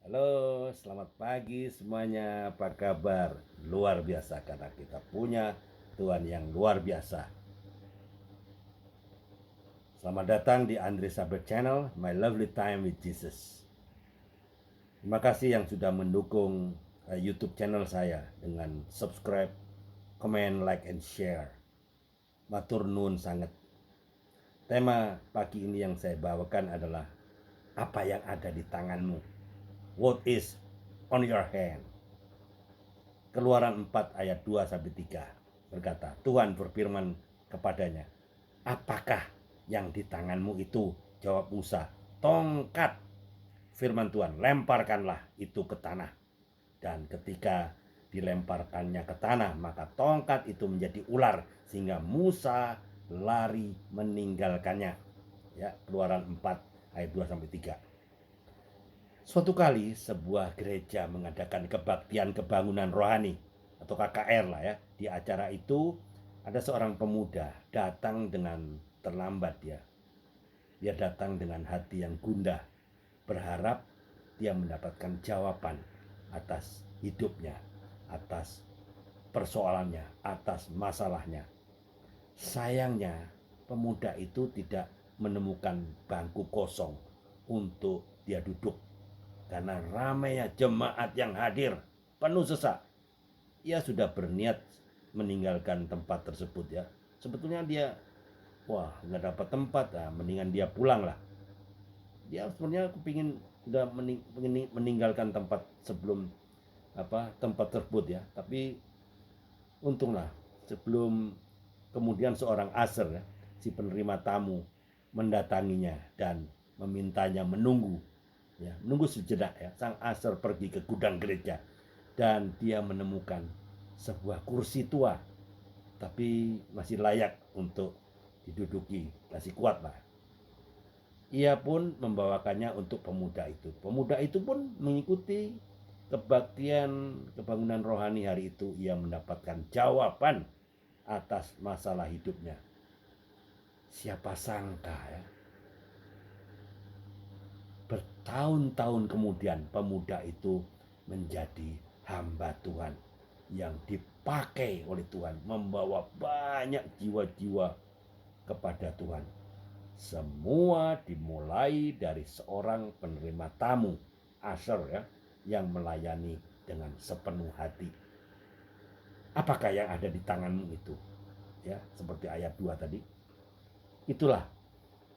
Halo, selamat pagi semuanya. Apa kabar? Luar biasa karena kita punya Tuhan yang luar biasa. Selamat datang di Andre Saber Channel, My Lovely Time with Jesus. Terima kasih yang sudah mendukung YouTube channel saya dengan subscribe, comment, like, and share. Matur nuwun sangat. Tema pagi ini yang saya bawakan adalah apa yang ada di tanganmu. What is on your hand? Keluaran 4 ayat 2 sampai 3 berkata, Tuhan berfirman kepadanya, apakah yang di tanganmu itu? Jawab Musa, tongkat. Firman Tuhan, lemparkanlah itu ke tanah. Dan ketika dilemparkannya ke tanah, maka tongkat itu menjadi ular sehingga Musa lari meninggalkannya. Ya, Keluaran 4 ayat 2 sampai 3. Suatu kali sebuah gereja mengadakan kebaktian kebangunan rohani atau KKR lah ya. Di acara itu ada seorang pemuda datang dengan terlambat dia. Dia datang dengan hati yang gundah, berharap dia mendapatkan jawaban atas hidupnya, atas persoalannya, atas masalahnya. Sayangnya pemuda itu tidak menemukan bangku kosong untuk dia duduk karena ramainya jemaat yang hadir penuh sesak. Ia sudah berniat meninggalkan tempat tersebut ya. Sebetulnya dia nggak dapat tempat, mendingan dia pulang lah. Dia sebenarnya kepingin udah meninggalkan tempat sebelum tempat tersebut ya. Tapi untunglah sebelum kemudian seorang aser ya, si penerima tamu mendatanginya dan memintanya menunggu ya, menunggu sejenak ya. Sang aser pergi ke gudang gereja dan dia menemukan sebuah kursi tua tapi masih layak untuk diduduki, masih kuat lah. Ia pun membawakannya untuk pemuda itu. Pemuda itu pun mengikuti kebaktian kebangunan rohani hari itu. Ia mendapatkan jawaban atas masalah hidupnya. Siapa sangka ya, bertahun-tahun kemudian pemuda itu menjadi hamba Tuhan yang dipakai oleh Tuhan, membawa banyak jiwa-jiwa kepada Tuhan. Semua dimulai dari seorang penerima tamu, Asher ya, yang melayani dengan sepenuh hati. Apakah yang ada di tanganmu itu? Ya, seperti ayat 2 tadi. Itulah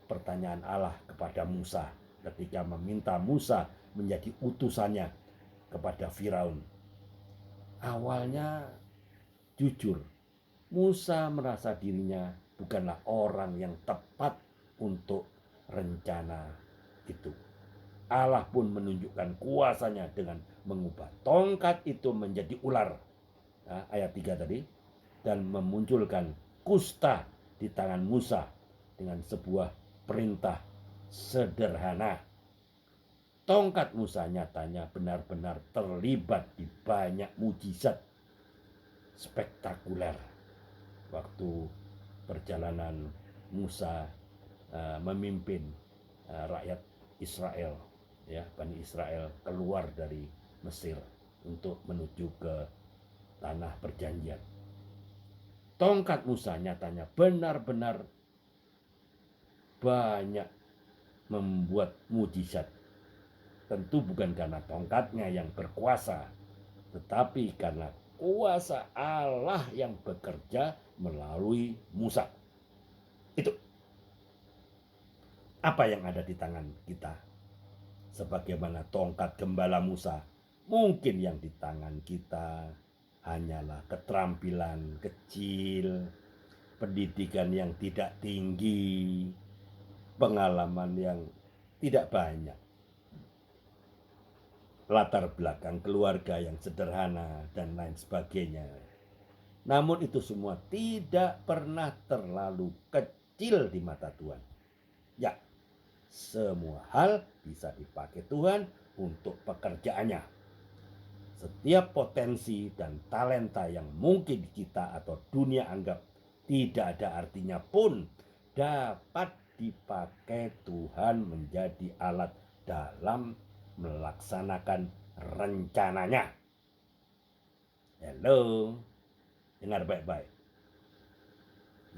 pertanyaan Allah kepada Musa ketika meminta Musa menjadi utusannya kepada Firaun. Awalnya jujur, Musa merasa dirinya bukanlah orang yang tepat untuk rencana itu. Allah pun menunjukkan kuasanya dengan mengubah tongkat itu menjadi ular. Nah, ayat 3 tadi. Dan memunculkan kusta di tangan Musa dengan sebuah perintah sederhana. Tongkat Musa nyatanya benar-benar terlibat di banyak mujizat spektakuler waktu perjalanan Musa memimpin rakyat Israel ya, Bani Israel keluar dari Mesir untuk menuju ke tanah perjanjian. Tongkat Musa nyatanya benar-benar banyak membuat mujizat. Tentu bukan karena tongkatnya yang berkuasa, tetapi karena kuasa Allah yang bekerja melalui Musa. Itu apa yang ada di tangan kita. Sebagaimana tongkat gembala Musa, mungkin yang di tangan kita hanyalah keterampilan kecil, pendidikan yang tidak tinggi, pengalaman yang tidak banyak, latar belakang keluarga yang sederhana, dan lain sebagainya. Namun itu semua tidak pernah terlalu kecil di mata Tuhan. Ya, semua hal bisa dipakai Tuhan untuk pekerjaannya. Setiap potensi dan talenta yang mungkin kita atau dunia anggap tidak ada artinya pun dapat dipakai Tuhan menjadi alat dalam melaksanakan rencananya. Halo, dengar baik-baik.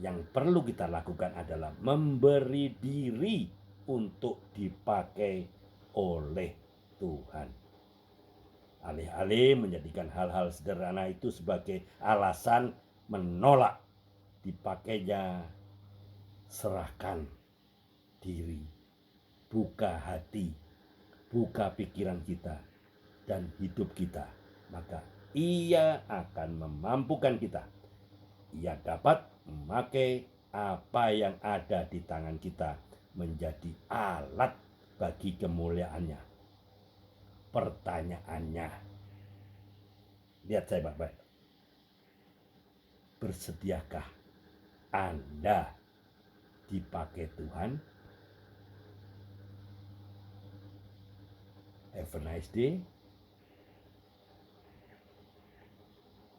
Yang perlu kita lakukan adalah memberi diri untuk dipakai oleh Tuhan. Alih-alih menjadikan hal-hal sederhana itu sebagai alasan menolak dipakainya, serahkan diri, buka hati, buka pikiran kita dan hidup kita, maka Ia akan memampukan kita. Ia dapat memakai apa yang ada di tangan kita menjadi alat bagi kemuliaannya. Pertanyaannya, lihat saya baik-baik. Bersediakah Anda dipakai Tuhan? Have a nice day.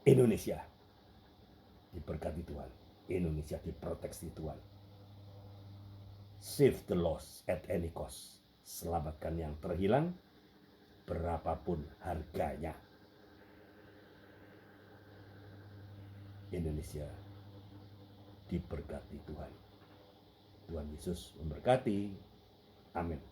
Indonesia diberkati Tuhan. Indonesia diproteksi Tuhan. Save the lost at any cost. Selamatkan yang terhilang berapapun harganya. Indonesia diberkati Tuhan. Tuhan Yesus memberkati. Amin.